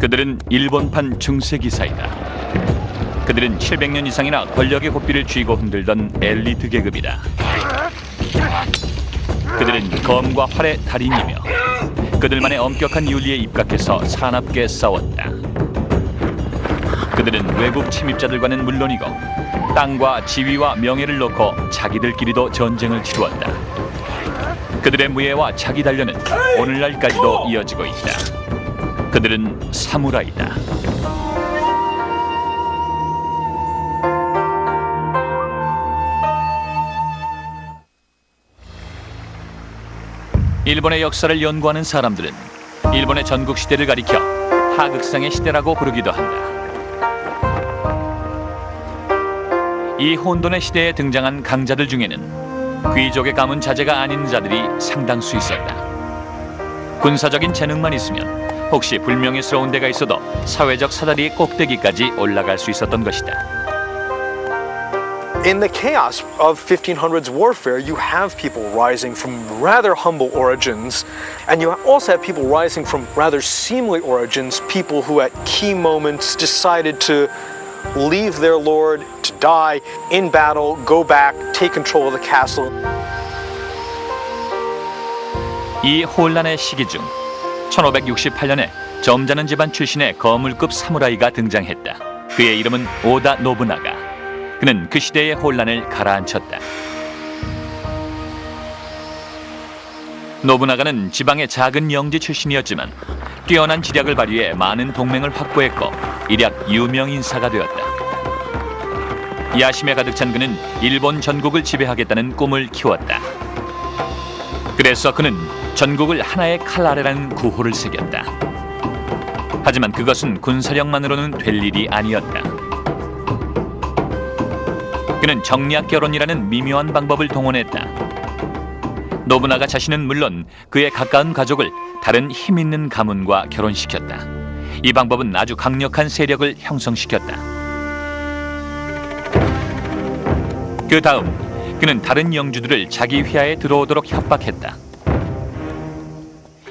그들은 일본판 중세기사이다. 그들은 700년 이상이나 권력의 고삐를 쥐고 흔들던 엘리트 계급이다. 그들은 검과 활의 달인이며 그들만의 엄격한 윤리에 입각해서 사납게 싸웠다. 그들은 외국 침입자들과는 물론이고 땅과 지위와 명예를 놓고 자기들끼리도 전쟁을 치루었다. 그들의 무예와 자기 단련은 오늘날까지도 이어지고 있다. 그들은 사무라이다. 일본의 역사를 연구하는 사람들은 일본의 전국시대를 가리켜 하극상의 시대라고 부르기도 한다. 이 혼돈의 시대에 등장한 강자들 중에는 귀족의 가문 자제가 아닌 자들이 상당수 있었다. 군사적인 재능만 있으면 혹시 불명예스러운 데가 있어도 사회적 사다리의 꼭대기까지 올라갈 수 있었던 것이다. In the chaos of 1500s warfare, you have people rising from rather humble origins, and you also have people rising from rather seemly origins, people who at key moments decided to leave their lord, to die in battle, go back, take control of the castle. 이 혼란의 시기 중 1568년에 점잖은 집안 출신의 거물급 사무라이가 등장했다. 그의 이름은 오다 노부나가. 그는 그 시대의 혼란을 가라앉혔다. 노부나가는 지방의 작은 영지 출신이었지만 뛰어난 지략을 발휘해 많은 동맹을 확보했고 일약 유명 인사가 되었다. 야심에 가득 찬 그는 일본 전국을 지배하겠다는 꿈을 키웠다. 그래서 그는 전국을 하나의 칼 아래라는 구호를 새겼다. 하지만 그것은 군사력만으로는 될 일이 아니었다. 그는 정략 결혼이라는 미묘한 방법을 동원했다. 노부나가 자신은 물론 그의 가까운 가족을 다른 힘 있는 가문과 결혼시켰다. 이 방법은 아주 강력한 세력을 형성시켰다. 그 다음 그는 다른 영주들을 자기 휘하에 들어오도록 협박했다.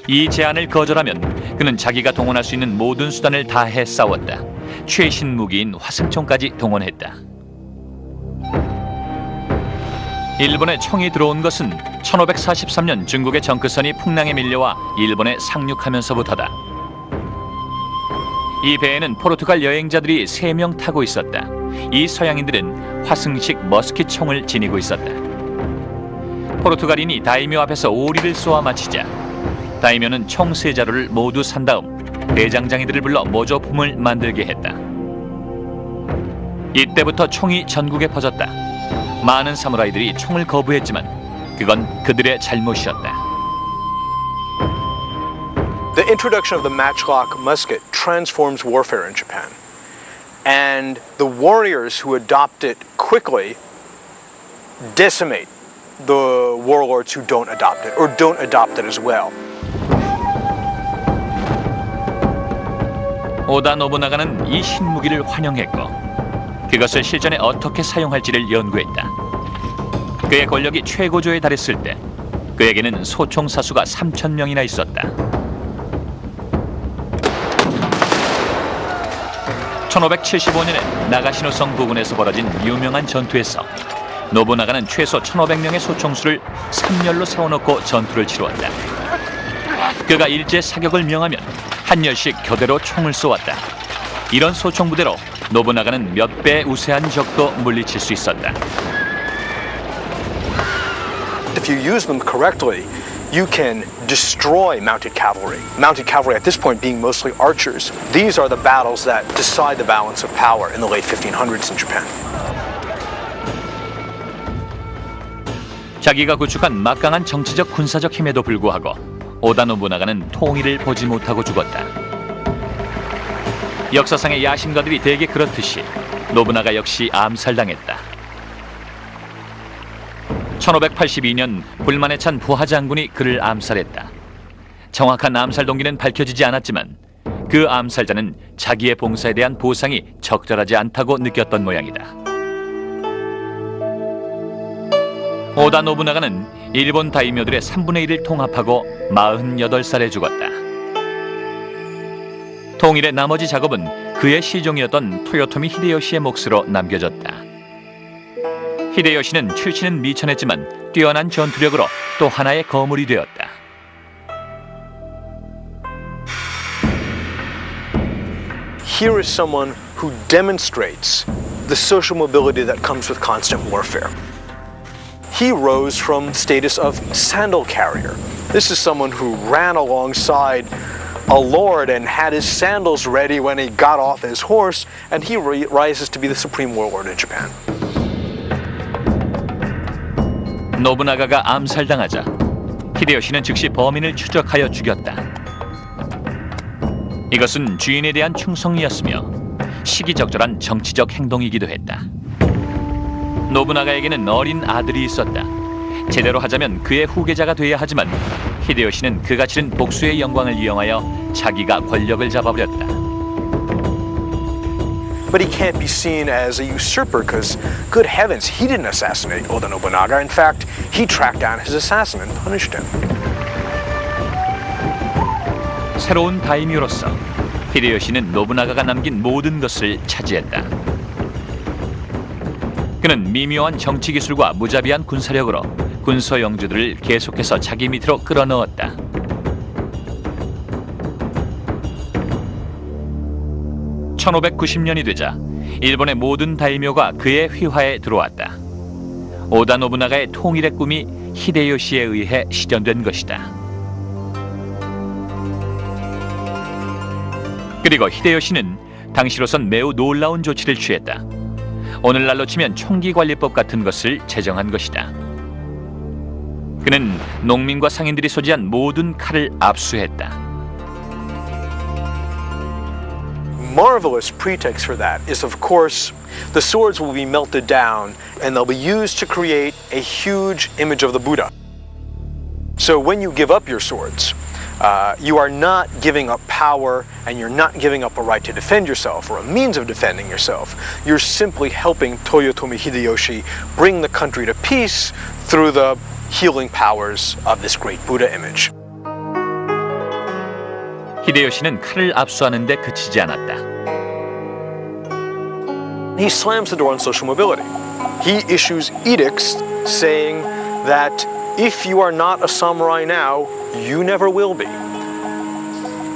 이 제안을 거절하면 그는 자기가 동원할 수 있는 모든 수단을 다해 싸웠다. 최신 무기인 화승총까지 동원했다. 일본에 총이 들어온 것은 1543년 중국의 정크선이 풍랑에 밀려와 일본에 상륙하면서부터다. 이 배에는 포르투갈 여행자들이 3명 타고 있었다. 이 서양인들은 화승식 머스킷 총을 지니고 있었다. 포르투갈인이 다이묘 앞에서 오리를 쏘아 마치자 다이묘는 총 3자루를 모두 산 다음 대장장이들을 불러 모조품을 만들게 했다. 이때부터 총이 전국에 퍼졌다. 많은 사무라이들이 총을 거부했지만 그건 그들의 잘못이었다. The introduction of the matchlock musket transforms warfare in Japan. And the warriors who adopt it quickly decimate the warlords who don't adopt it or don't adopt it as well. 오다 노부나가는 이 신무기를 환영했고 그것을 실전에 어떻게 사용할지를 연구했다. 그의 권력이 최고조에 달했을 때 그에게는 소총 사수가 3000명이나 있었다. 1575년에 나가시노성 부근에서 벌어진 유명한 전투에서 노부나가는 최소 1500명의 소총수를 3열로 세워놓고 전투를 치루었다. 그가 일제 사격을 명하면 한 열씩 교대로 총을 쏘았다. 이런 소총 부대로 노부나가는 몇 배 우세한 적도 물리칠 수 있었다. If you use them correctly, you can destroy mounted cavalry. Mounted cavalry at this point being mostly archers. These are the battles that decide the balance of power in the late 1500s in Japan. 자기가 구축한 막강한 정치적 군사적 힘에도 불구하고 오다 노부나가는 통일을 보지 못하고 죽었다. 역사상의 야심가들이 대개 그렇듯이 노부나가 역시 암살당했다. 1582년 불만에 찬 부하 장군이 그를 암살했다. 정확한 암살 동기는 밝혀지지 않았지만 그 암살자는 자기의 봉사에 대한 보상이 적절하지 않다고 느꼈던 모양이다. 오다 노부나가는 일본 다이묘들의 3분의 1을 통합하고 48살에 죽었다. 통일의 나머지 작업은 그의 시종이었던 토요토미 히데요시의 몫으로 남겨졌다. 히데요시는 출신은 미천했지만 뛰어난 전투력으로 또 하나의 거물이 되었다. Here is someone who demonstrates the social mobility that comes with constant warfare. He rose from status of sandal carrier. This is someone who ran alongside a lord and had his sandals ready when he got off his horse, and he rises to be the supreme warlord in Japan. 노부나가가 암살당하자 히데요시는 즉시 범인을 추적하여 죽였다. 이것은 주인에 대한 충성이었으며 시기적절한 정치적 행동이기도 했다. 노부나가에게는 어린 아들이 있었다. 제대로 하자면 그의 후계자가 돼야 하지만 히데요시는 그가 치른 복수의 영광을 이용하여 자기가 권력을 잡아버렸다. But he can't be seen as a usurper because, good heavens, he didn't assassinate Oda Nobunaga. In fact, he tracked down his assassin and punished him. 새로운 다이묘로서 히데요시는 노부나가가 남긴 모든 것을 차지했다. 그는 미묘한 정치 기술과 무자비한 군사력으로 군소 영주들을 계속해서 자기 밑으로 끌어넣었다. (1590년이) 되자 일본의 모든 다이묘가 그의 휘하에 들어왔다. 오다 노부나가의 통일의 꿈이 히데요시에 의해 실현된 것이다. 그리고 히데요시는 당시로선 매우 놀라운 조치를 취했다. 오늘날로 치면 총기관리법 같은 것을 제정한 것이다. 그는 농민과 상인들이 소지한 모든 칼을 압수했다. Marvelous pretext for that is, of course, the swords will be melted down and they'll be used to create a huge image of the Buddha. So when you give up your swords, you are not giving up power and you're not giving up a right to defend yourself or a means of defending yourself. You're simply helping Toyotomi Hideyoshi bring the country to peace through the healing powers of this great Buddha image. 히데요시는 칼을 압수하는 데 그치지 않았다. He slams the door on social mobility. He issues edicts saying that if you are not a samurai now, you never will be.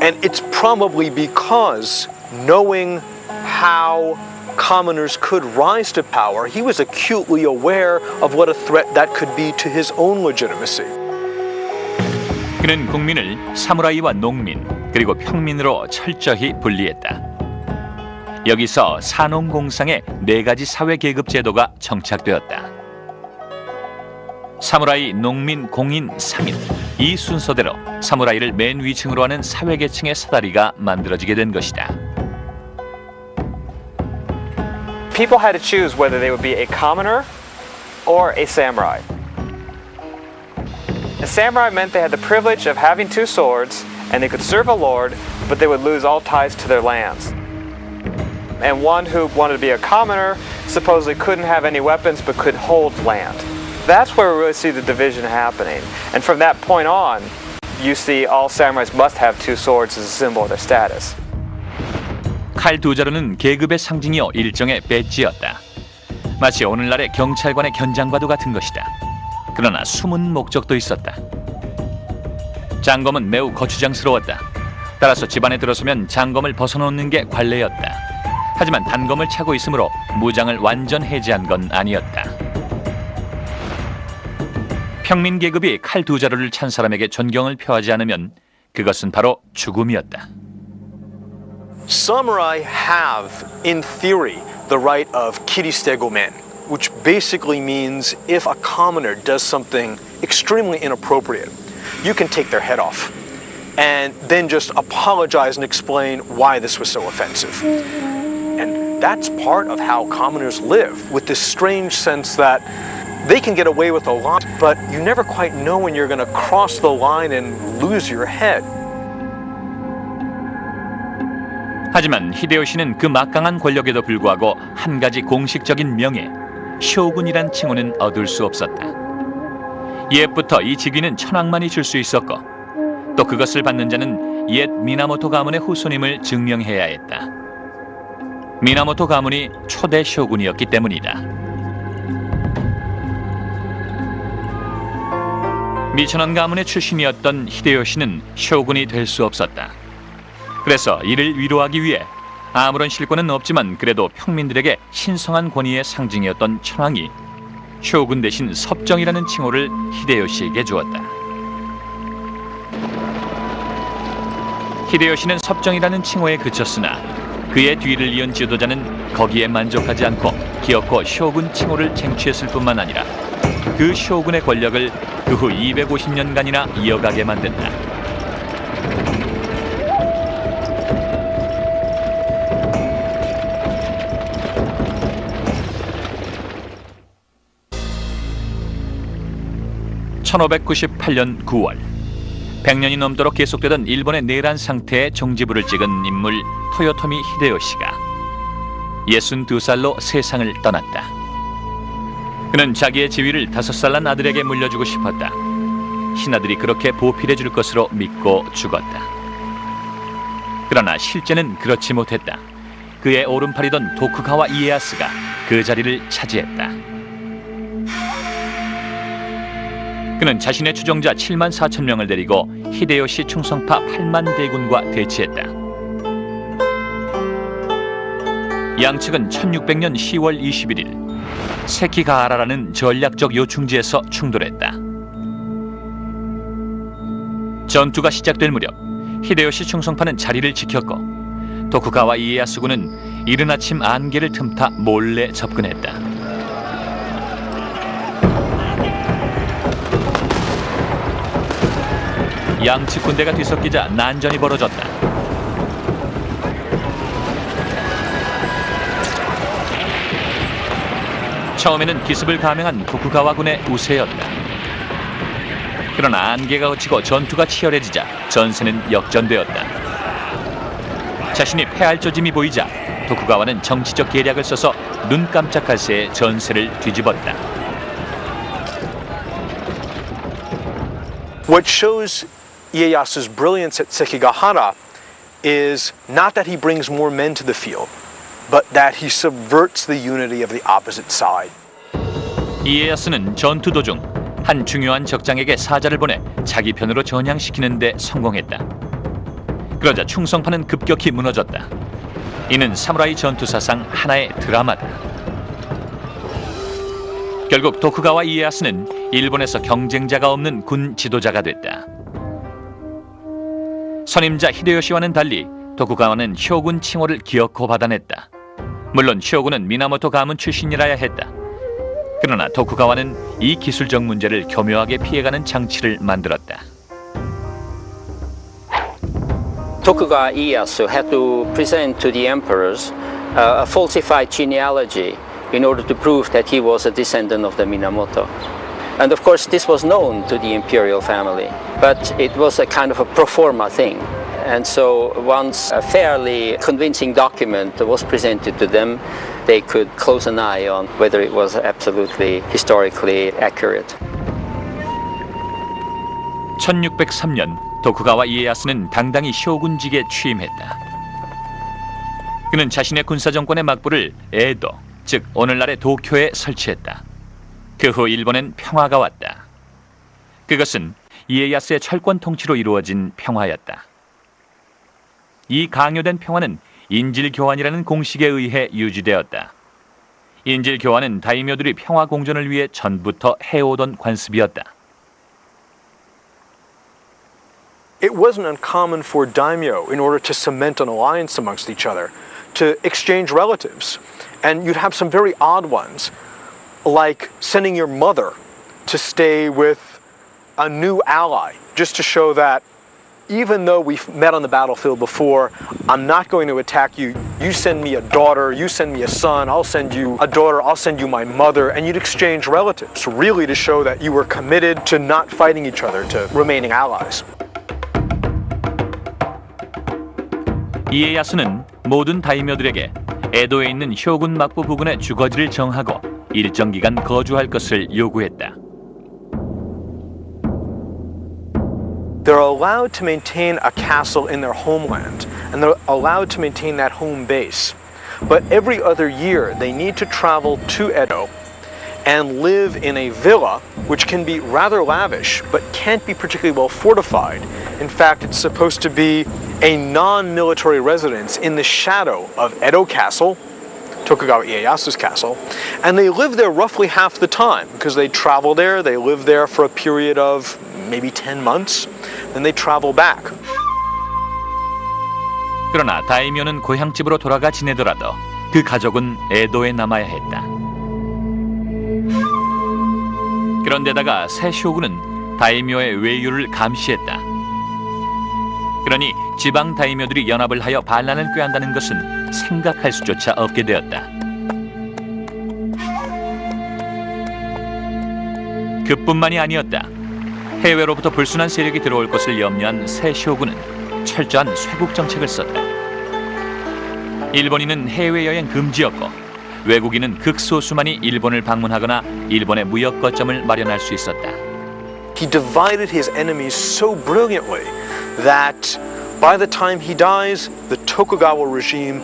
And it's probably because, knowing how commoners could rise to power, he was acutely aware of what a threat that could be to his own legitimacy. 그는 국민을 사무라이와 농민 그리고 평민으로 철저히 분리했다. 여기서 산농공상의 4가지 사회 계급 제도가 정착되었다. 사무라이, 농민, 공인, 상인 이 순서대로 사무라이를 맨 위층으로 하는 사회계층의 사다리가 만들어지게 된 것이다. People had to choose whether they would be a commoner or a samurai. A samurai meant they had the privilege of having 2 swords and they could serve a lord, but they would lose all ties to their lands. And one who wanted to be a commoner supposedly couldn't have any weapons but could hold land. That's where we really see the division happening. And from that point on, you see all samurais must have 2 swords as a symbol of their status. 칼 2자루는 계급의 상징이요 일종의 배지였다. 마치 오늘날의 경찰관의 견장과도 같은 것이다. 그러나 숨은 목적도 있었다. 장검은 매우 거추장스러웠다. 따라서 집안에 들어서면 장검을 벗어놓는 게 관례였다. 하지만 단검을 차고 있으므로 무장을 완전 해제한 건 아니었다. 평민 계급이 칼 2자루를 찬 사람에게 존경을 표하지 않으면 그것은 바로 죽음이었다. Samurai have, in theory, the right of kiristegomen, which basically means if a commoner does something extremely inappropriate, you can take their head off and then just apologize and explain why this was so offensive. And that's part of how commoners live, with this strange sense that they can get away with a lot, but you never quite know when you're going to cross the line and lose your head. 하지만 히데요시는 그 막강한 권력에도 불구하고 한 가지 공식적인 명예, 쇼군이란 칭호는 얻을 수 없었다. 옛부터 이 직위는 천황만이 줄 수 있었고 또 그것을 받는 자는 옛 미나모토 가문의 후손임을 증명해야 했다. 미나모토 가문이 초대 쇼군이었기 때문이다. 미천원 가문의 출신이었던 히데요시는 쇼군이 될 수 없었다. 그래서 이를 위로하기 위해 아무런 실권은 없지만 그래도 평민들에게 신성한 권위의 상징이었던 천황이 쇼군 대신 섭정이라는 칭호를 히데요시에게 주었다. 히데요시는 섭정이라는 칭호에 그쳤으나 그의 뒤를 이은 지도자는 거기에 만족하지 않고 기어코 쇼군 칭호를 쟁취했을 뿐만 아니라 그 쇼군의 권력을 그 후 250년간이나 이어가게 만든다. (1598년 9월) 100년이 넘도록 계속되던 일본의 내란 상태에 종지부를 찍은 인물 토요토미 히데요시가 62살로 세상을 떠났다. 그는 자기의 지위를 5살 난 아들에게 물려주고 싶었다. 신하들이 그렇게 보필해 줄 것으로 믿고 죽었다. 그러나 실제는 그렇지 못했다. 그의 오른팔이던 도쿠가와 이에야스가 그 자리를 차지했다. 그는 자신의 추종자 7만 4천 명을 데리고 히데요시 충성파 8만 대군과 대치했다. 양측은 1600년 10월 21일 세키가하라라는 전략적 요충지에서 충돌했다. 전투가 시작될 무렵 히데요시 충성파는 자리를 지켰고 도쿠가와 이에야스군은 이른 아침 안개를 틈타 몰래 접근했다. 양측 군대가 뒤섞이자 난전이 벌어졌다. 처음에는 기습을 감행한 도쿠가와군의 우세였다. 그러나 안개가 걷히고 전투가 치열해지자 전세는 역전되었다. 자신이 패할 조짐이 보이자 도쿠가와는 정치적 계략을 써서 눈 깜짝할 새에 전세를 뒤집었다. What shows Ieyasu's brilliance at Sekigahara is not that he brings more men to the field, but that he subverts the unity of the opposite side. 이에야스는 전투 도중 한 중요한 적장에게 사자를 보내 자기 편으로 전향시키는 데 성공했다. 그러자 충성파는 급격히 무너졌다. 이는 사무라이 전투 사상 하나의 드라마다. 결국 도쿠가와 이에야스는 일본에서 경쟁자가 없는 군 지도자가 됐다. 선임자 히데요시와는 달리 도쿠가와는 쇼군 칭호를 기어코 받아냈다. 물론 쇼군은 미나모토 가문 출신이라야 했다. 그러나 도쿠가와는 이 기술적 문제를 교묘하게 피해가는 장치를 만들었다. Tokugawa Ieyasu had to present to the emperors a falsified genealogy in order to prove that he was a descendant of the Minamoto. And of course this was known to the imperial family, but it was a kind of a pro forma thing. And so once a fairly convincing document was presented to them, they could close an eye on whether it was absolutely historically accurate. 1603년 도쿠가와 이에야스는 당당히 쇼군직에 취임했다. 그는 자신의 군사정권의 막부를 에도, 즉 오늘날의 도쿄에 설치했다. 그 후 일본엔 평화가 왔다. 그것은 이에야스의 철권 통치로 이루어진 평화였다. 이 강요된 평화는 인질교환이라는 공식에 의해 유지되었다. 인질교환은 다이묘들이 평화 공존을 위해 전부터 해오던 관습이었다. It wasn't uncommon for daimyo, in order to cement an alliance amongst each other, to exchange relatives. And you'd have some very odd ones, like sending your mother to stay with a new ally, just to show that even though we've met on the battlefield before, I'm not going to attack you. You send me a daughter, you send me a son, I'll send you a daughter, I'll send you my mother, and you'd exchange relatives, really to show that you were committed to not fighting each other, to remaining allies. 이에야스는 모든 다이묘들에게 에도에 있는 쇼군 막부 부근의 주거지를 정하고 일정 기간 거주할 것을 요구했다. they're allowed to maintain a castle in their homeland, and they're allowed to maintain that home base. But every other year, they need to travel to Edo and live in a villa, which can be rather lavish, but can't be particularly well fortified. In fact, it's supposed to be a non-military residence in the shadow of Edo Castle, Tokugawa Ieyasu's castle, and they live there roughly half the time, because they travel there, they live there for a period of maybe 10 months, then they travel back. 그러나 다이묘는 고향집으로 돌아가 지내더라도 그 가족은 에도에 남아야 했다. 그런데다가 새 쇼군은 다이묘의 외유를 감시했다. 그러니 지방 다이묘들이 연합을 하여 반란을 꾀한다는 것은 생각할 수조차 없게 되었다. 그뿐만이 아니었다. 해외로부터 불순한 세력이 들어올 것을 염려한 새 쇼군은 철저한 쇄국 정책을 썼다. 일본인은 해외여행 금지였고 외국인은 극소수만이 일본을 방문하거나 일본의 무역 거점을 마련할 수 있었다. He divided his enemies so brilliantly that by the time he dies, the Tokugawa regime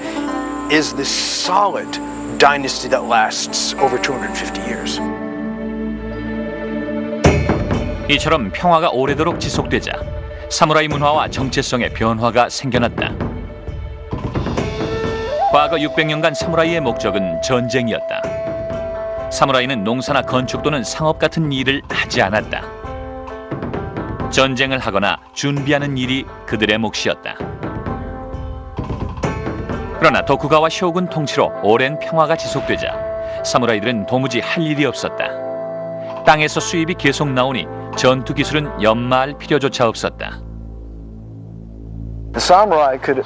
is this solid dynasty that lasts over 250 years. 이처럼 평화가 오래도록 지속되자 사무라이 문화와 정체성의 변화가 생겨났다. 과거 600년간 사무라이의 목적은 전쟁이었다. 사무라이는 농사나 건축 또는 상업 같은 일을 하지 않았다. 전쟁을 하거나 준비하는 일이 그들의 몫이었다. 그러나 도쿠가와 쇼군 통치로 오랜 평화가 지속되자 사무라이들은 도무지 할 일이 없었다. 땅에서 수입이 계속 나오니 전투 기술은 연마할 필요조차 없었다. The samurai could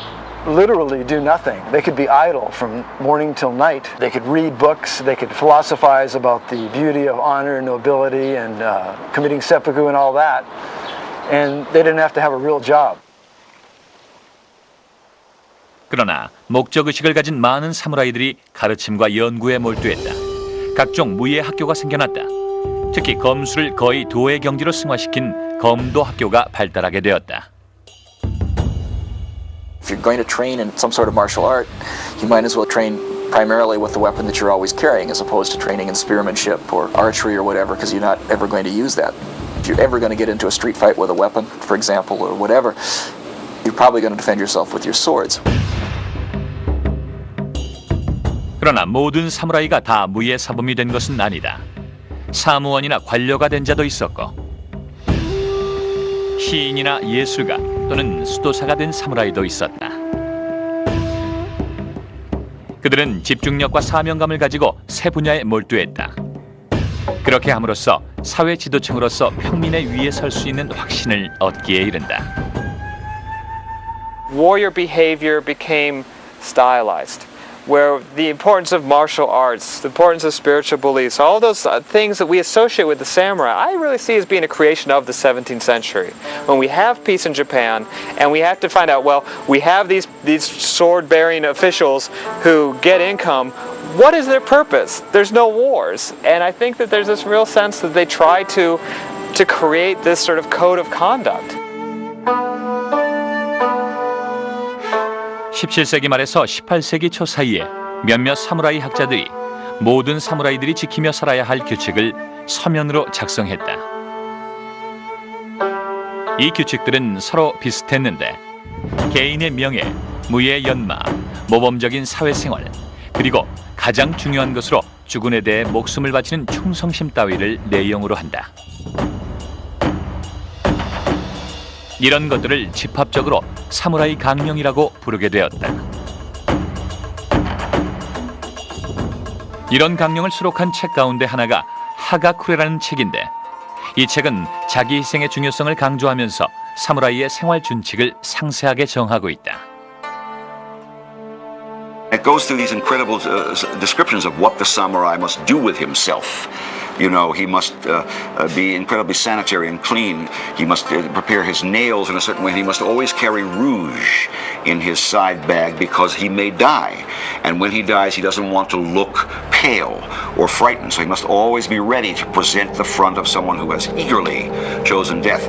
literally do nothing. They could be idle from morning till night. They could read books. They could philosophize about the beauty of honor and nobility and committing seppuku and all that. And they didn't have to have a real job. 그러나 목적의식을 가진 많은 사무라이들이 가르침과 연구에 몰두했다. 각종 무예 학교가 생겨났다. 특히 검술을 거의 도의 경지로 승화시킨 검도 학교가 발달하게 되었다. If you're going to train in some sort of martial art, you might as well train primarily with the weapon that you're always carrying as opposed to training in spearmanship or archery or whatever, because you're not ever going to use that. If you're ever going to get into a street fight with a weapon, for example, or whatever, you're probably going to defend yourself with your swords. 그러나 모든 사무라이가 다 무예 사범이 된 것은 아니다. 사무원이나 관료가 된 자도 있었고 시인이나 예술가 또는 수도사가 된 사무라이도 있었다. 그들은 집중력과 사명감을 가지고 새 분야에 몰두했다. 그렇게 함으로써 사회 지도층으로서 평민의 위에 설 수 있는 확신을 얻기에 이른다. Warrior behavior became stylized, where the importance of martial arts, the importance of spiritual beliefs, all those things that we associate with the samurai, I really see as being a creation of the 17th century. When we have peace in Japan, and we have to find out, well, we have these sword-bearing officials who get income. What is their purpose? There's no wars. And I think that there's this real sense that they try to create this sort of code of conduct. 17세기 말에서 18세기 초 사이에 몇몇 사무라이 학자들이 모든 사무라이들이 지키며 살아야 할 규칙을 서면으로 작성했다. 이 규칙들은 서로 비슷했는데 개인의 명예, 무예 연마, 모범적인 사회생활, 그리고 가장 중요한 것으로 주군에 대해 목숨을 바치는 충성심 따위를 내용으로 한다. 이런 것들을 집합적으로 사무라이 강령이라고 부르게 되었다. 이런 강령을 수록한 책 가운데 하나가 하가쿠레라는 책인데 이 책은 자기 희생의 중요성을 강조하면서 사무라이의 생활 준칙을 상세하게 정하고 있다. It goes through these incredible descriptions of what the samurai must do with himself. You know, he must be incredibly sanitary and clean. He must prepare his nails in a certain way. He must always carry rouge in his side bag because he may die. And when he dies, he doesn't want to look pale or frightened. So he must always be ready to present the front of someone who has eagerly chosen death.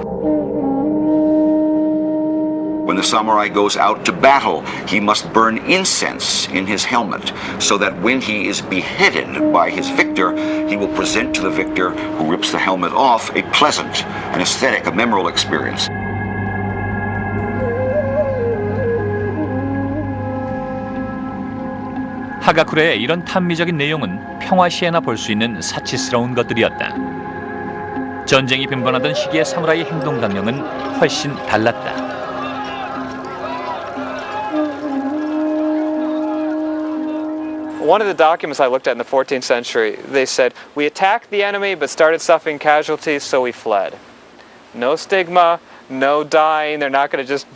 When the samurai goes out to battle, he must burn incense in his helmet so that when he is beheaded by his victor, he will present to the victor who rips the helmet off a pleasant, an aesthetic, a memorable experience. 하가쿠레의 이런 탐미적인 내용은 평화시에나 볼 수 있는 사치스러운 것들이었다. 전쟁이 빈번하던 시기의 사무라이 행동 강령은 훨씬 달랐다. One of the documents I looked at in the 14th century, they said, we attacked the enemy but started suffering casualties, so we fled. No stigma, no dying. They're not going to just,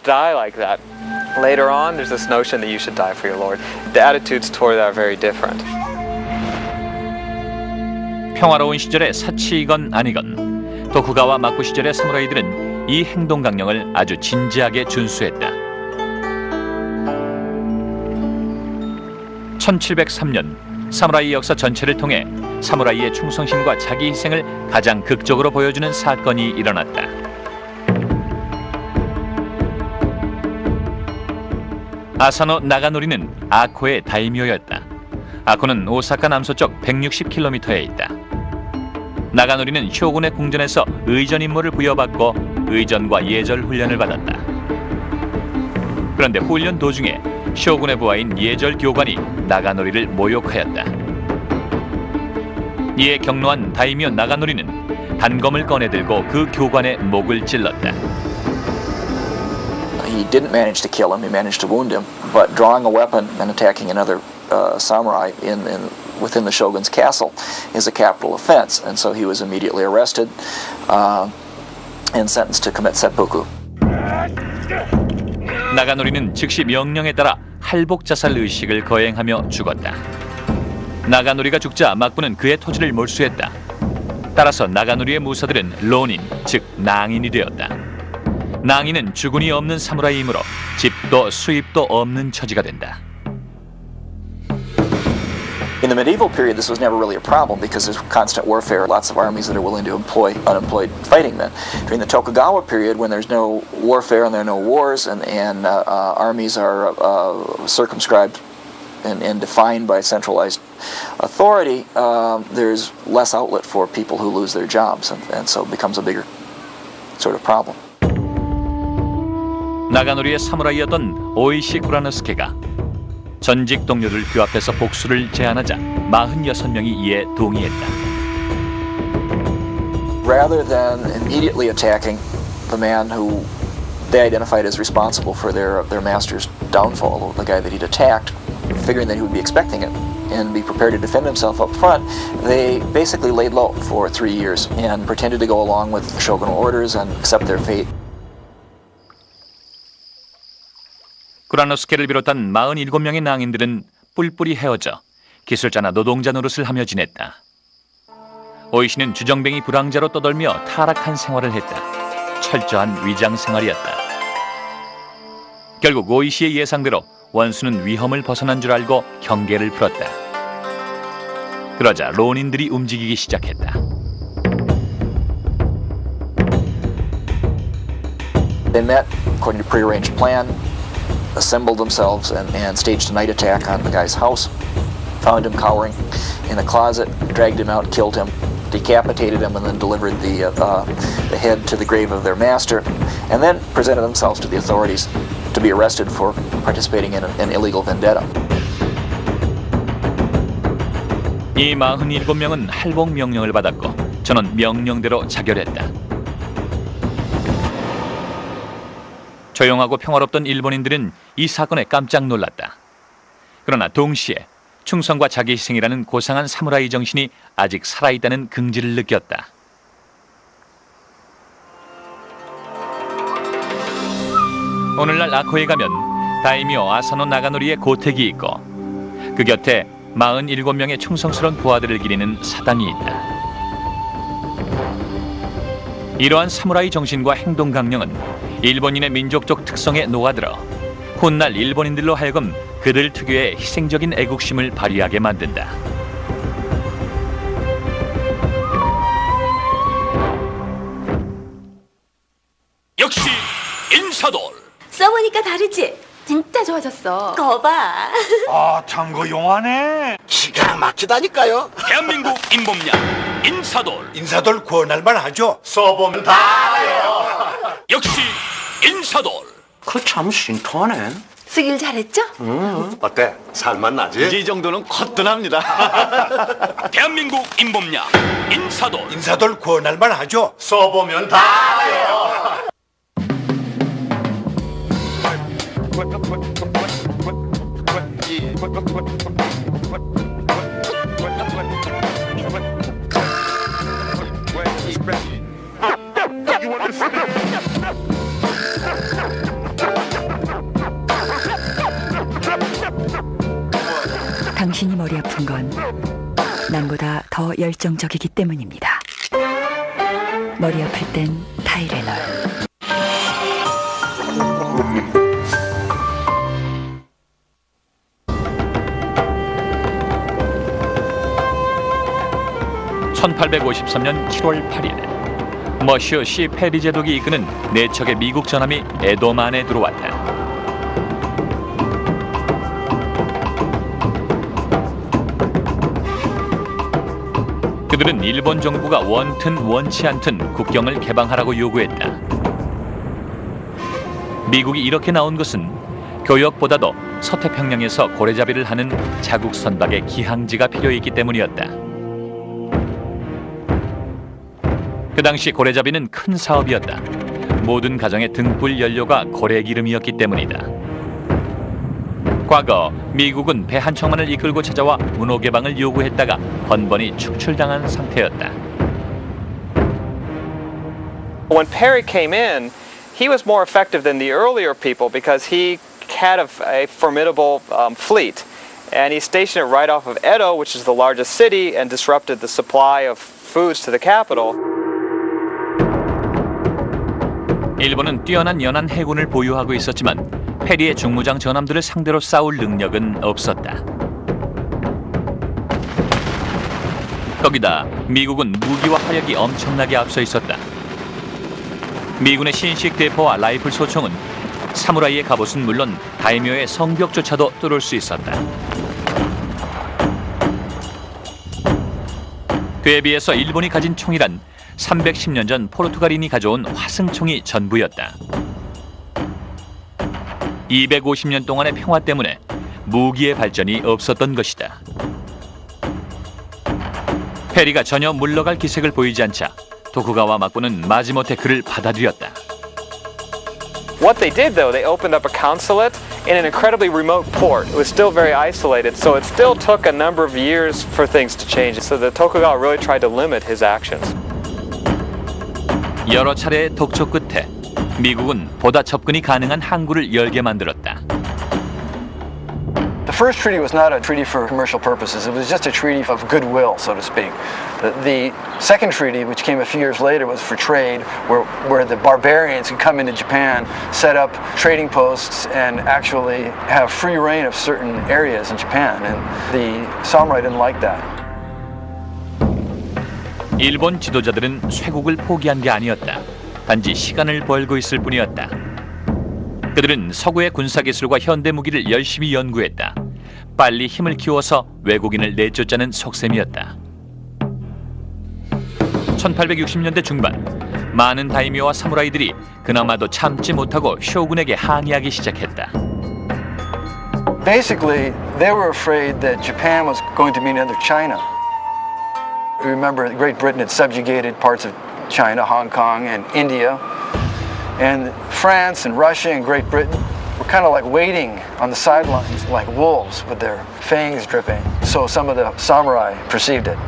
die like that. Later on, there's this notion that you should die for your Lord. The attitudes toward that are very different. 평화로운 시절의 사치이건 아니건 도쿠가와 마쿠 시절의 사무라이들은 이 행동 강령을 아주 진지하게 준수했다. 1703년 사무라이 역사 전체를 통해 사무라이의 충성심과 자기 희생을 가장 극적으로 보여주는 사건이 일어났다. 아사노 나가노리는 아코의 다이묘였다. 아코는 오사카 남서쪽 160km에 있다. 나가노리는 쇼군의 궁전에서 의전 임무를 부여받고 의전과 예절 훈련을 받았다. 그런데 훈련 도중에 쇼군의 부하인 예절 교관이 나가노리를 모욕하였다. 이에 격노한 다이묘 나가노리는 단검을 꺼내들고 그 교관의 목을 찔렀다. He didn't manage to kill him, he managed to wound him, but drawing a weapon and attacking another samurai within the shogun's castle is a capital offense, and so he was immediately arrested and sentenced to commit seppuku. 나가노리는 즉시 명령에 따라 할복 자살 의식을 거행하며 죽었다. 나가노리가 죽자 막부는 그의 토지를 몰수했다. 따라서 나가노리의 무사들은 론인, 즉 낭인이 되었다. 낭인은 주군이 없는 사무라이이므로 집도 수입도 없는 처지가 된다. In the medieval period, this was never really a problem because there's constant warfare, lots of armies that are willing to employ unemployed fighting men. During the Tokugawa period, when there's no warfare and there are no wars and armies are circumscribed and defined by centralized authority, there's less outlet for people who lose their jobs, and so it becomes a bigger sort of problem. 나가노리의 사무라이였던 오이시 구라노스케가 전직 동료들 규합해서 복수를 제안하자 46명이 이에 동의했다. Rather than immediately attacking the man who they identified as responsible for their master's downfall, the guy that he'd attacked, figuring that he would be expecting it and be prepared to defend himself up front, they basically laid low for 3 years and pretended to go along with shogunal orders and accept their fate. 구라노스케를 비롯한 47명의 낭인들은 뿔뿔이 헤어져 기술자나 노동자 노릇을 하며 지냈다. 오이시는 주정뱅이 불황자로 떠돌며 타락한 생활을 했다. 철저한 위장 생활이었다. 결국 오이시의 예상대로 원수는 위험을 벗어난 줄 알고 경계를 풀었다. 그러자 론인들이 움직이기 시작했다. They met according to prearranged plan. Assembled themselves and staged a night attack on the guy's house, found him cowering in a closet, dragged him out, killed him, decapitated him, and then delivered the head to the grave of their master, and then presented themselves to the authorities to be arrested for participating in an illegal vendetta. 이 47명은 할복 명령을 받았고 저는 명령대로 자결했다. 조용하고 평화롭던 일본인들은 이 사건에 깜짝 놀랐다. 그러나 동시에 충성과 자기 희생이라는 고상한 사무라이 정신이 아직 살아있다는 긍지를 느꼈다. 오늘날 아코에 가면 다이묘 아사노 나가노리의 고택이 있고 그 곁에 47명의 충성스러운 부하들을 기리는 사당이 있다. 이러한 사무라이 정신과 행동 강령은 일본인의 민족적 특성에 녹아들어 훗날 일본인들로 하여금 그들 특유의 희생적인 애국심을 발휘하게 만든다. 역시 인사돌! 보니까 다르지? 진짜 좋아졌어. 거봐. 아, 참고 용하네. 기가 막히다니까요. 대한민국 인범량 인사돌. 인사돌 구원할 만하죠. 써보면 다 알아요. 역시 인사돌. 그 참 신통하네. 쓰길 잘했죠? 어때? 살맛나지? 이 정도는 거뜬합니다. 대한민국 인범량 인사돌. 인사돌 구원할 만하죠. 써보면 다 알아요. 당신이 머리 아픈 건 남보다 더 열정적이기 때문입니다. 머리 아플 땐 타이레놀. (1853년 7월 8일) 머슈 시 페리 제독이 이끄는 네 척의 미국 전함이 에돔안에 들어왔다. 그들은 일본 정부가 원튼 원치 않든 국경을 개방하라고 요구했다. 미국이 이렇게 나온 것은 교역보다도 서태평양에서 고래잡이를 하는 자국 선박의 기항지가 필요했기 때문이었다. 그 당시 고래잡이는 큰 사업이었다. 모든 가정의 등불 연료가 고래기름이었기 때문이다. 과거 미국은 배 한 척만을 이끌고 찾아와 문호 개방을 요구했다가 번번이 축출당한 상태였다. When Perry came in, he was more effective than the earlier people because he had a formidable fleet. And he stationed it right off of Edo, which is the largest city, and disrupted the supply of foods to the capital. 일본은 뛰어난 연안 해군을 보유하고 있었지만 페리의 중무장 전함들을 상대로 싸울 능력은 없었다. 거기다 미국은 무기와 화력이 엄청나게 앞서 있었다. 미군의 신식 대포와 라이플 소총은 사무라이의 갑옷은 물론 다이묘의 성벽조차도 뚫을 수 있었다. 그에 비해서 일본이 가진 총이란 310년 전 포르투갈인이 가져온 화승총이 전부였다. 250년 동안의 평화 때문에 무기의 발전이 없었던 것이다. 페리가 전혀 물러갈 기색을 보이지 않자 도쿠가와 막부는 마지못해 그를 받아들였다. What they did, though, they opened up a consulate in an incredibly remote port. It was still very isolated, so it still took a number of years for things to change. So the Tokugawa really tried to limit his actions. 여러 차례의 독촉 끝에 미국은 보다 접근이 가능한 항구를 열게 만들었다. The first treaty was not a treaty for commercial purposes. It was just a treaty of goodwill, so to speak. The second treaty, which came a few years later, was for trade, where the barbarians could come into Japan, set up trading posts, and actually have free reign of certain areas in Japan. And the samurai didn't like that. 일본 지도자들은 쇄국을 포기한 게 아니었다. 단지 시간을 벌고 있을 뿐이었다. 그들은 서구의 군사기술과 현대 무기를 열심히 연구했다. 빨리 힘을 키워서 외국인을 내쫓자는 속셈이었다. 1860년대 중반, 많은 다이묘와 사무라이들이 그나마도 참지 못하고 쇼군에게 항의하기 시작했다. Basically, they were afraid that Japan was going to be another China. Remember, Great Britain had subjugated parts of China, Hong Kong, and India. And France and Russia and Great Britain were kind of like waiting on the sidelines like wolves with their fangs dripping. So some of the samurai perceived it.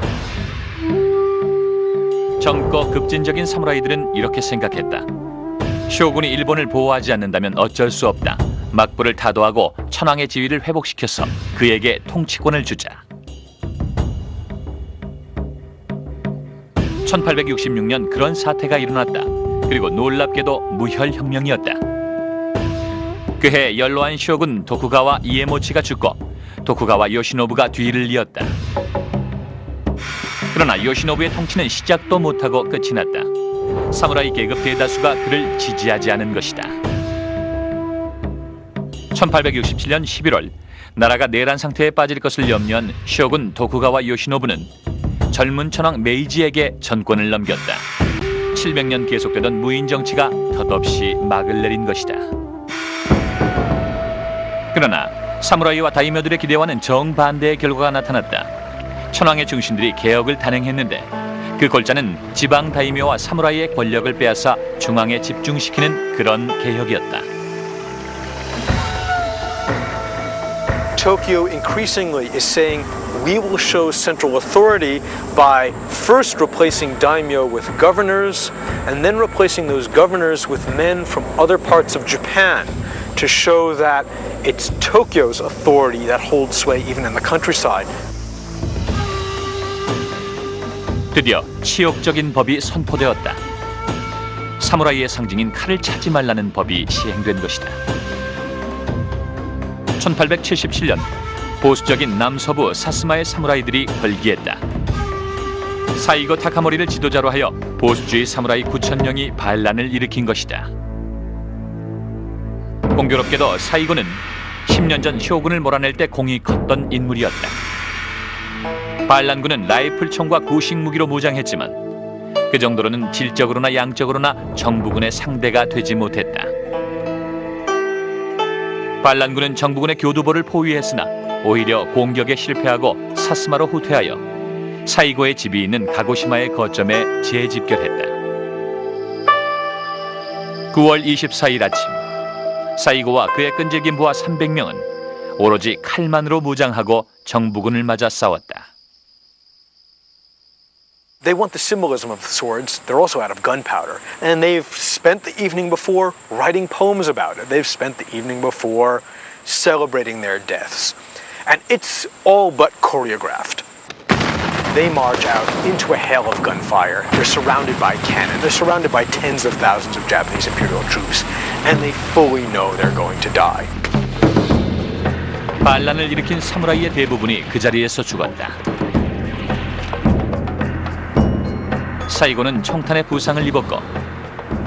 젊고 급진적인 사무라이들은 이렇게 생각했다. 쇼군이 일본을 보호하지 않는다면 어쩔 수 없다. 막부를 타도하고 천황의 지위를 회복시켜서 그에게 통치권을 주자. 1866년 그런 사태가 일어났다. 그리고 놀랍게도 무혈혁명이었다. 그해 연로한 쇼군 도쿠가와 이에모치가 죽고 도쿠가와 요시노부가 뒤를 이었다. 그러나 요시노부의 통치는 시작도 못하고 끝이 났다. 사무라이 계급 대다수가 그를 지지하지 않은 것이다. 1867년 11월 나라가 내란 상태에 빠질 것을 염려한 쇼군 도쿠가와 요시노부는 젊은 천황 메이지에게 전권을 넘겼다. 700년 계속되던 무인 정치가 덧없이 막을 내린 것이다. 그러나 사무라이와 다이묘들의 기대와는 정반대의 결과가 나타났다. 천황의 중신들이 개혁을 단행했는데 그 골자는 지방 다이묘와 사무라이의 권력을 빼앗아 중앙에 집중시키는 그런 개혁이었다. Tokyo increasingly is saying we will show central authority by first replacing daimyo with governors and then replacing those governors with men from other parts of Japan to show that it's Tokyo's authority that holds sway even in the countryside. 드디어 치욕적인 법이 선포되었다. 사무라이의 상징인 칼을 차지 말라는 법이 시행된 것이다. 1877년 보수적인 남서부 사스마의 사무라이들이 벌기했다. 사이고 타카모리를 지도자로 하여 보수주의 사무라이 9,000명이 반란을 일으킨 것이다. 공교롭게도 사이고는 10년 전 쇼군을 몰아낼 때 공이 컸던 인물이었다. 반란군은 라이플총과 구식 무기로 무장했지만 그 정도로는 질적으로나 양적으로나 정부군의 상대가 되지 못했다. 반란군은 정부군의 교두보를 포위했으나 오히려 공격에 실패하고 사스마로 후퇴하여 사이고의 집이 있는 가고시마의 거점에 재집결했다. 9월 24일 아침 사이고와 그의 끈질긴 부하 300명은 오로지 칼만으로 무장하고 정부군을 맞아 싸웠다. They want the symbolism of the swords. They're also out of gunpowder. And they've spent the evening before writing poems about it. They've spent the evening before celebrating their deaths. And it's all but choreographed. They march out into a hail of gunfire. They're surrounded by cannon. They're surrounded by tens of thousands of Japanese imperial troops. And they fully know they're going to die. 반란을 일으킨 사무라이의 대부분이 그 자리에서 죽었다. 사이고는 총탄에 부상을 입었고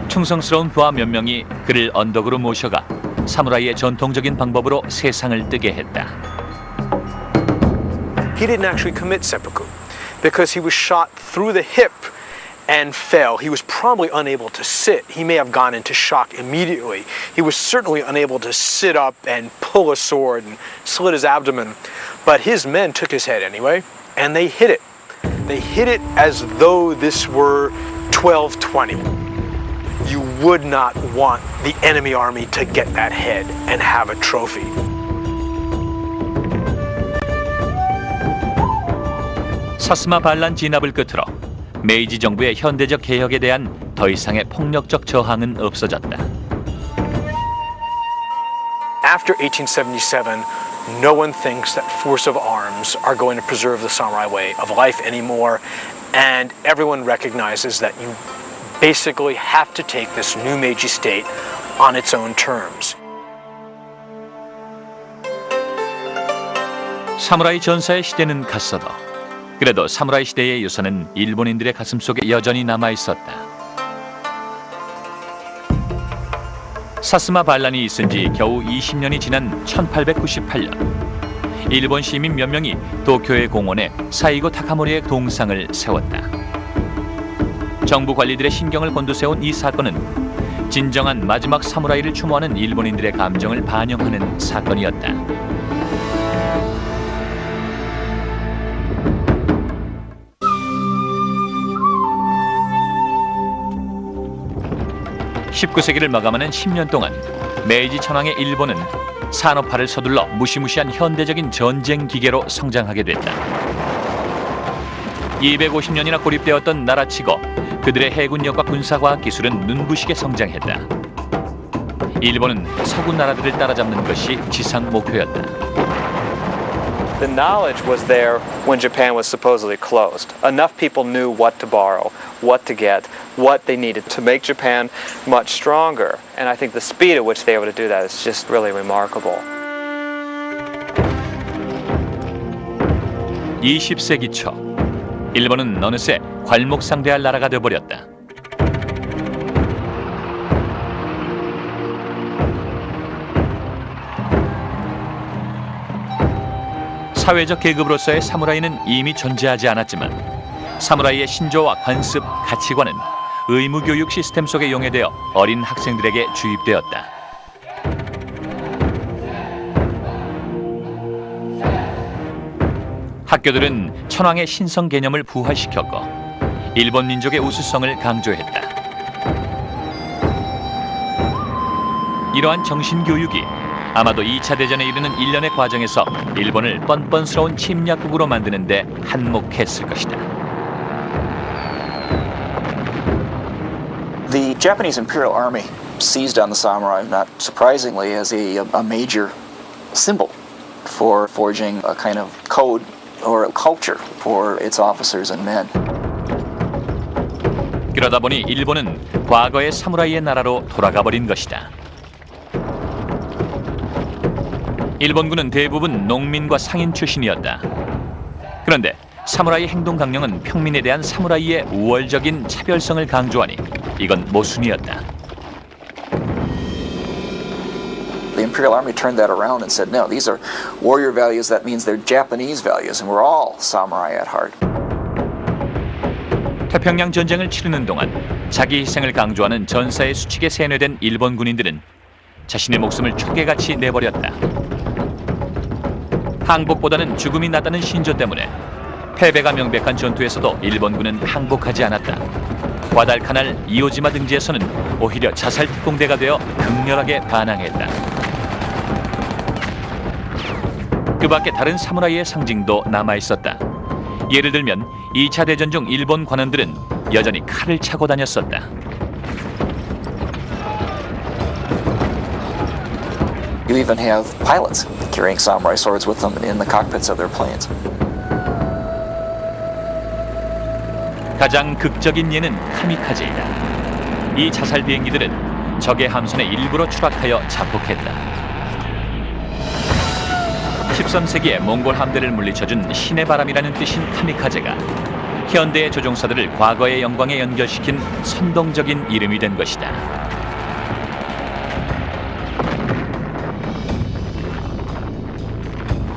충성스러운 부하 몇 명이 그를 언덕으로 모셔가 사무라이의 전통적인 방법으로 세상을 뜨게 했다. He didn't actually commit seppuku because he was shot through the hip and fell. He was probably unable to sit. He may have gone into shock immediately. He was certainly unable to sit up and pull a sword and slit his abdomen. But his men took his head anyway, and they hit it. They hit it as though this were 1220. You would not want the enemy army to get that head and have a trophy. 사스마 반란 진압을 끝으로 메이지 정부의 현대적 개혁에 대한 더 이상의 폭력적 저항은 없어졌다. After 1877, no one thinks that force of arms are going to preserve the samurai way of life anymore, and everyone recognizes that you basically have to take this new Meiji state on its own terms. 사무라이 전사의 시대는 갔어도 그래도 사무라이 시대의 유산은 일본인들의 가슴속에 여전히 남아있었다. 사스마 반란이 있은 지 겨우 20년이 지난 1898년 일본 시민 몇 명이 도쿄의 공원에 사이고 타카모리의 동상을 세웠다. 정부 관리들의 신경을 곤두세운 이 사건은 진정한 마지막 사무라이를 추모하는 일본인들의 감정을 반영하는 사건이었다. (19세기를) 마감하는 10년 동안 메이지 천황의 일본은 산업화를 서둘러 무시무시한 현대적인 전쟁 기계로 성장하게 됐다. 250년이나 고립되었던 나라치고 그들의 해군력과 군사과학 기술은 눈부시게 성장했다. 일본은 서구 나라들을 따라잡는 것이 지상 목표였다. The knowledge was there when Japan was supposedly closed. Enough people knew what to borrow, what to get, what they needed to make Japan much stronger. And I think the speed at which they were able to do that is just really remarkable. 20세기 초 일본은 어느새 괄목상대할 나라가 되어버렸다. 사회적 계급으로서의 사무라이는 이미 존재하지 않았지만 사무라이의 신조와 관습, 가치관은 의무교육 시스템 속에 용해되어 어린 학생들에게 주입되었다. 학교들은 천황의 신성 개념을 부활시켰고 일본 민족의 우수성을 강조했다. 이러한 정신교육이 아마도 2차 대전에 이르는 일련의 과정에서 일본을 뻔뻔스러운 침략국으로 만드는 데 한몫했을 것이다. The Japanese Imperial Army seized on the samurai, not surprisingly, as a major symbol for forging a kind of code or a culture for its officers and men. 그러다 보니 일본은 과거의 사무라이의 나라로 돌아가 버린 것이다. 일본군은 대부분 농민과 상인 출신이었다. 그런데 사무라이 행동 강령은 평민에 대한 사무라이의 우월적인 차별성을 강조하니 이건 모순이었다. The Imperial Army turned that around and said, no, these are warrior values. That means they're Japanese values, and we're all samurai at heart. 태평양 전쟁을 치르는 동안 자기 희생을 강조하는 전사의 수칙에 세뇌된 일본 군인들은 자신의 목숨을 초계같이 내버렸다. 항복보다는 죽음이 낫다는 신조 때문에 패배가 명백한 전투에서도 일본군은 항복하지 않았다. 과달카날 이오지마 등지에서는 오히려 자살 특공대가 되어 극렬하게 반항했다. 그 밖에 다른 사무라이의 상징도 남아있었다. 예를 들면 2차 대전 중 일본 관원들은 여전히 칼을 차고 다녔었다. You even have pilots carrying samurai swords with them in the cockpits of their planes. 가장 극적인 예는 카미카제이다. 이 자살 비행기들은 적의 함선에 일부러 추락하여 자폭했다. 13세기에 몽골 함대를 물리쳐준 신의 바람이라는 뜻인 카미카제가 현대의 조종사들을 과거의 영광에 연결시킨 선동적인 이름이 된 것이다.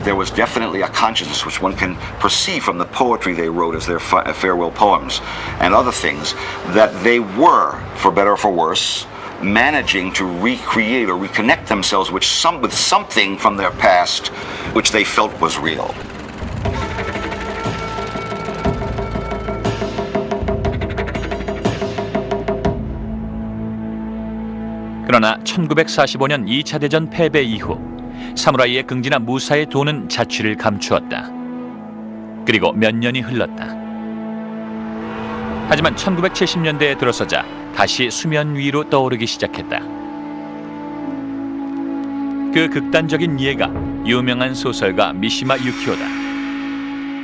There was definitely a consciousness which one can perceive from the poetry they wrote as their farewell poems and other things, that they were, for better or for worse, managing to recreate or reconnect themselves with something from their past which they felt was real. 그러나 1945년 2차 대전 패배 이후 사무라이의 긍지나 무사의 도는 자취를 감추었다. 그리고 몇 년이 흘렀다. 하지만 1970년대에 들어서자 다시 수면 위로 떠오르기 시작했다. 그 극단적인 이해가 유명한 소설가 미시마 유키오다.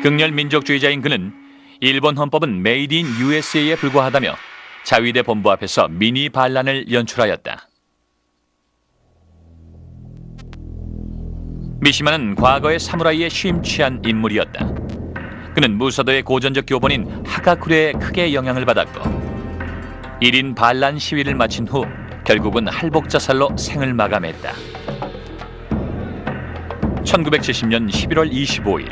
극렬 민족주의자인 그는 일본 헌법은 메이드 인 USA에 불과하다며 자위대 본부 앞에서 미니 반란을 연출하였다. 미시마는 과거의 사무라이에 취임취한 인물이었다. 그는 무서도의 고전적 교본인 하가쿠레에 크게 영향을 받았고 1인 반란 시위를 마친 후 결국은 할복자살로 생을 마감했다. 1970년 11월 25일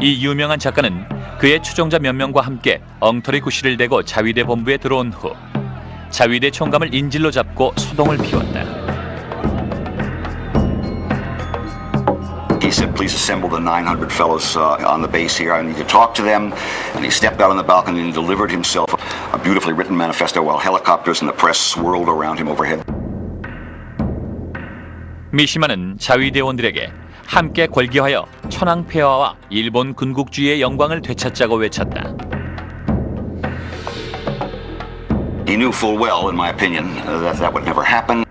이 유명한 작가는 그의 추종자 몇 명과 함께 엉터리 구실을 대고 자위대 본부에 들어온 후 자위대 총감을 인질로 잡고 소동을 피웠다. He said, please assemble the 900 fellows on the base here. I need to talk to them. And he stepped out on the balcony and delivered himself a beautifully written manifesto while helicopters and the press swirled around him overhead. 미시마는 자위대원들에게 함께 골기하여 천황 폐하와 일본 군국주의의 영광을 되찾자고 외쳤다. He knew full well, in my opinion, that would never happen.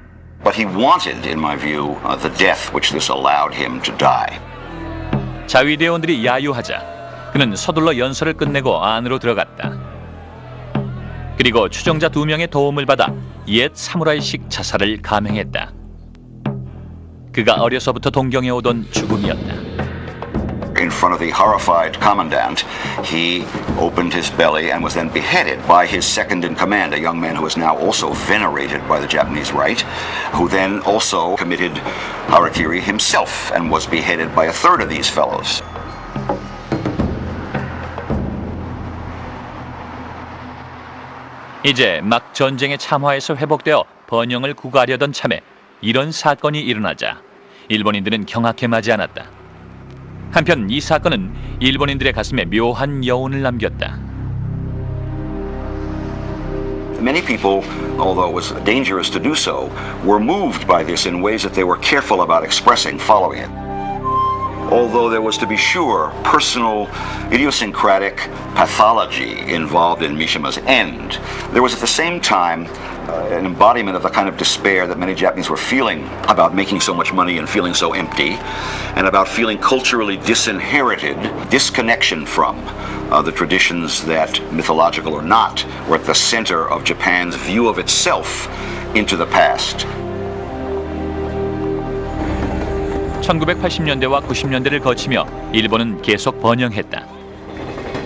But he wanted, in my view, the death which this allowed him to die. 자위대원들이 야유하자 그는 서둘러 연설을 끝내고 안으로 들어갔다. 그리고 추종자 2명의 도움을 받아 옛 사무라이식 자살을 감행했다. 그가 어려서부터 동경해오던 죽음이었다. In front of the horrified commandant, he opened his belly and was then beheaded by his second in command, a young man who is now also venerated by the Japanese right, who then also committed harakiri himself and was beheaded by a third of these fellows. 이제 막 전쟁에 참화해서 회복되어 번영을 구가하려던 참에 이런 사건이 일어나자 일본인들은 경악해 마지 않았다. 한편 이 사건은 일본인들의 가슴에 묘한 여운을 남겼다. Many people, although it was dangerous to do so, were moved by this in ways that they were careful about expressing following it. Although there was, to be sure, personal, idiosyncratic pathology involved in Mishima's end, there was at the same time an embodiment of the kind of despair that many Japanese were feeling about making so much money and feeling so empty, and about feeling culturally disinherited, disconnection from the traditions that, mythological or not, were at the center of Japan's view of itself into the past. 1980년대와 90년대를 거치며 일본은 계속 번영했다.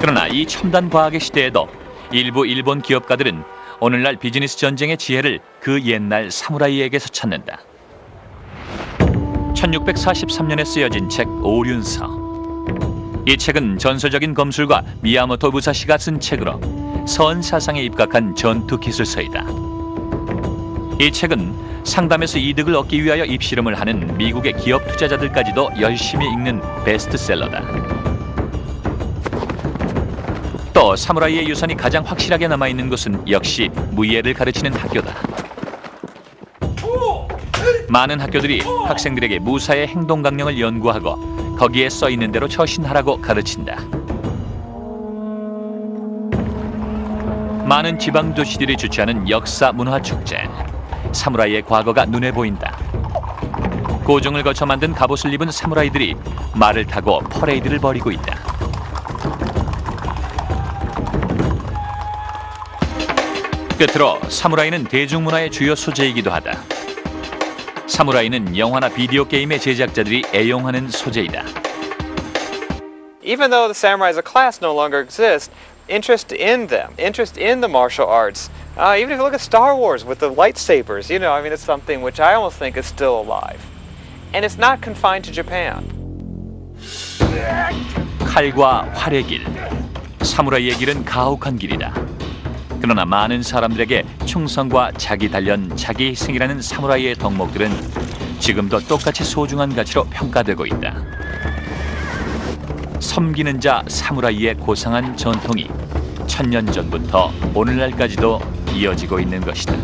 그러나 이 첨단 과학의 시대에도 일부 일본 기업가들은 오늘날 비즈니스 전쟁의 지혜를 그 옛날 사무라이에게서 찾는다. 1643년에 쓰여진 책 오륜서. 이 책은 전설적인 검술가 미야모토 무사시가 쓴 책으로 선 사상에 입각한 전투 기술서이다. 이 책은 상담에서 이득을 얻기 위하여 입실험을 하는 미국의 기업 투자자들까지도 열심히 읽는 베스트셀러다. 또 사무라이의 유산이 가장 확실하게 남아있는 곳은 역시 무예를 가르치는 학교다. 많은 학교들이 학생들에게 무사의 행동 강령을 연구하고 거기에 써있는 대로 처신하라고 가르친다. 많은 지방 도시들이 주최하는 역사 문화 축제. 사무라이의 과거가 눈에 보인다. 고종을 거쳐 만든 갑옷을 입은 사무라이들이 말을 타고 퍼레이드를 벌이고 있다. 끝으로 사무라이는 대중문화의 주요 소재이기도 하다. 사무라이는 영화나 비디오 게임의 제작자들이 애용하는 소재이다. Even though the samurai as a class no longer exists, interest in them, interest in the martial arts, even if you look at Star Wars with the lightsabers, you know, I mean, it's something which I almost think is still alive. And it's not confined to Japan. 칼과 활의 길, 사무라이의 길은 가혹한 길이다. 그러나 많은 사람들에게 충성과 자기 단련, 자기 희생이라는 사무라이의 덕목들은 지금도 똑같이 소중한 가치로 평가되고 있다. 섬기는 자 사무라이의 고상한 전통이 1000년 전부터 오늘날까지도 이어지고 있는 것이다.